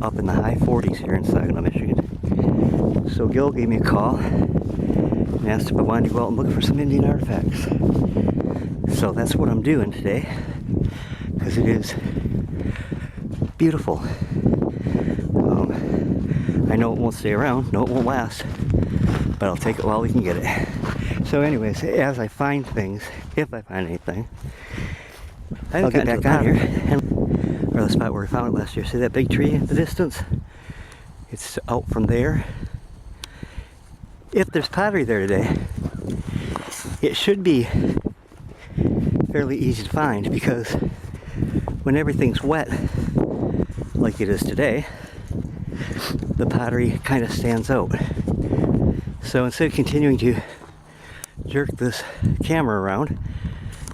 up in the high 40s here in Saginaw, Michigan. So Gil gave me a call and asked if I wanted to go out and look for some Indian artifacts. So that's what I'm doing today, because it is beautiful. I know it won't stay around, no it won't last, but I'll take it while we can get it. So anyways, as I find things, if I find anything, I'll get back on here, or the spot where we found it last year. See that big tree in the distance? It's out from there. If there's pottery there today, it should be fairly easy to find, because when everything's wet, like it is today, the pottery kind of stands out. So instead of continuing to jerk this camera around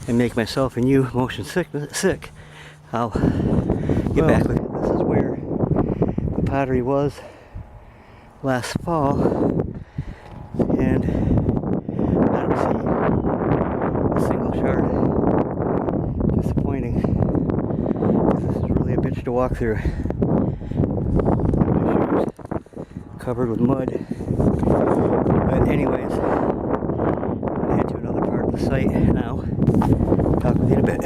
and make myself and you motion sick, I'll get back with it. This is where the pottery was last fall, and I don't see a single shard. Disappointing, because this is really a bitch to walk through. My shoes covered with mud. But anyways, I'm gonna head to another part of the site now. Talk with you in a bit.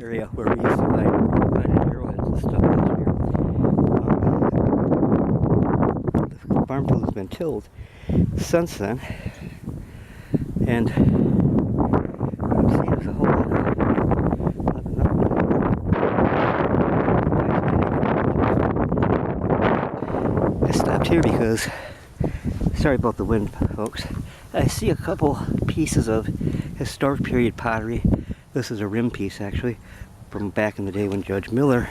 Area where we used to find arrowheads and stuff out here. The farm field has been tilled since then, and what I'm seeing is a whole lot of I stopped here because, sorry about the wind, folks, I see a couple pieces of historic period pottery. This is a rim piece, actually, from back in the day when Judge Miller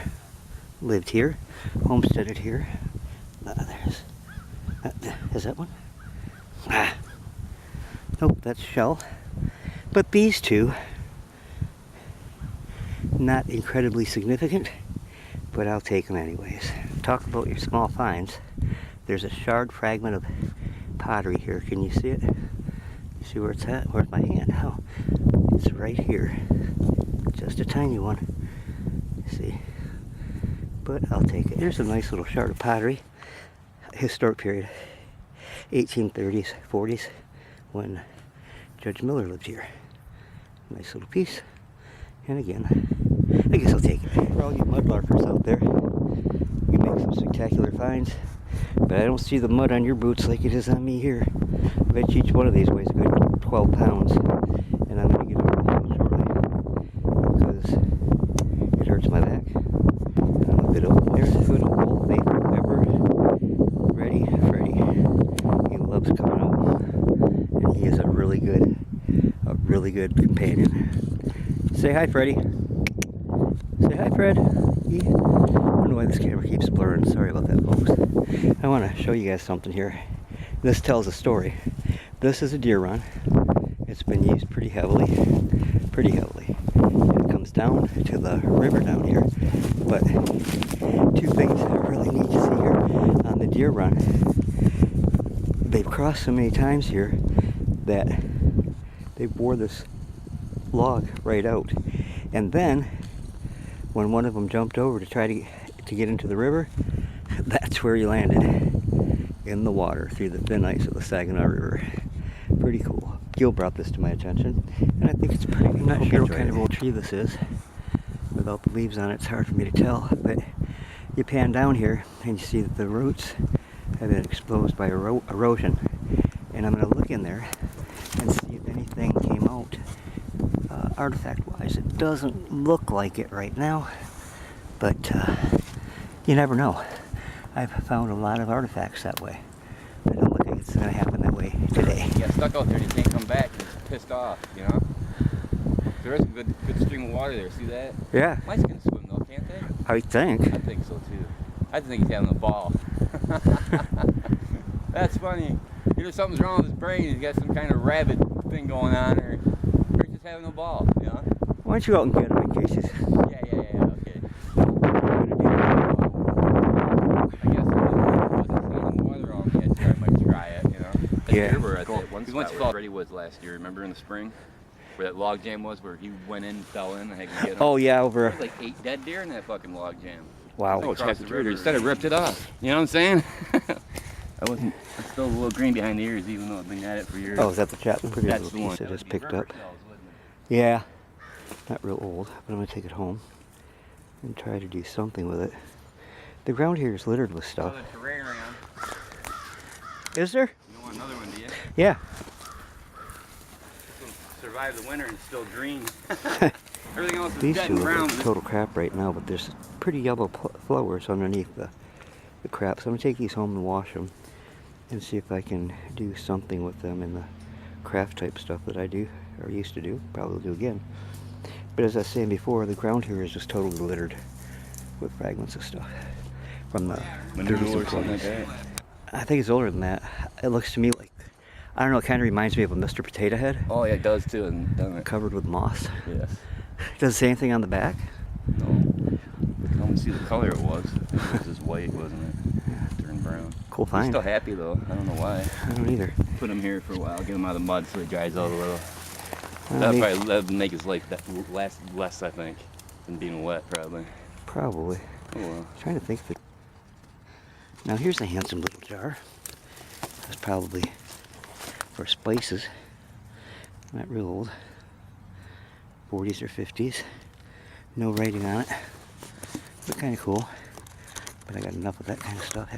lived here, homesteaded here. Is that one? Nope, that's shell. But these two, not incredibly significant, but I'll take them anyways. Talk about your small finds. There's a shard fragment of pottery here. Can you see it? You see where it's at? Where's my hand? Oh, it's right here. Just a tiny one. See? But I'll take it. Here's a nice little shard of pottery. Historic period. 1830s, 40s, when Judge Miller lived here. Nice little piece. And again, I guess I'll take it. For all you mudlarkers out there, you make some spectacular finds, but I don't see the mud on your boots like it is on me here. I bet each one of these weighs a good 12 pounds, and I'm going to get over the hill shortly, because it hurts my back. I'm a bit old. There's a good old faithful ever ready Freddy. He loves coming out, and he is a really good companion. Say hi, Freddy. Say hi, Fred. I don't know why this camera keeps blurring. Sorry about that, folks. I want to show you guys something here. This tells a story. This is a deer run. It's been used pretty heavily. It comes down to the river down here. But two things that are really neat to see here on the deer run. They've crossed so many times here that they bore this log right out, and then when one of them jumped over to try to get into the river, that's where he landed, in the water through the thin ice of the Saginaw River. Pretty cool. Gil brought this to my attention, and I think it's pretty. I'm not sure what kind of old tree this is. Without the leaves on it, it's hard for me to tell, but you pan down here and you see that the roots have been exposed by erosion, and I'm going to look in there and see if anything came out artifact-wise. It doesn't look like it right now, but you never know. I've found a lot of artifacts that way. I don't look like it's going to happen that way today. You get stuck out there and you can't come back. You're just pissed off, you know? There is a good stream of water there. See that? Yeah. Mice can swim though, can't they? I think. I think so too. I think he's having a ball. That's funny. Either something's wrong with his brain, he's got some kind of rabid thing going on, or he's just having a ball, you know? Why don't you go out and get him in case he's... Yeah, okay. I guess if it wasn't staying in the water all the I might try it, you know? Yeah. We were at that one spot where Freddie was last year, remember in the spring? Where that log jam was, where he went in and fell in and had to get him. Oh yeah, There over. was like 8 dead deer in that fucking log jam. Wow. Oh, it's half the river. Instead of ripped it off. You know what I'm saying? I'm still a little green behind the ears, even though I've been at it for years. Oh, is that the Chapman? Pretty That's little the one. piece I That just would be picked river up. shells, wouldn't Yeah, not real old, but I'm gonna take it home and try to do something with it. The ground here is littered with it? stuff. Another terrarium. Is there? You don't want another one, do you? Yeah. This will survive the winter and still green. Everything else is These dead two and look brown. like total crap right now, but there's pretty yellow flowers underneath the crap. So I'm gonna take these home and wash them and see if I can do something with them in the craft type stuff that I do or used to do. Probably do again. But as I was saying before, the ground here is just totally littered with fragments of stuff from the 30s and 40s. I think it's older than that. It looks to me like, I don't know, it kind of reminds me of a Mr. Potato Head. Oh yeah, it does too, and doesn't it? Covered with moss. Yes. Does it say anything on the back? No. I don't see the color it was. It was just white, wasn't it? Yeah. Turned brown. Cool He's find. still happy though. I don't know why. I don't either. Put him here for a while, get him out of the mud so he dries out a little. Maybe- That'd make his life last less, I think, than being wet, probably. Probably. Oh well. Trying to think of it. Now here's a handsome little jar. That's probably for spices. Not real old. 40s or 50s. No writing on it. But kind of cool. But I got enough of that kind of stuff.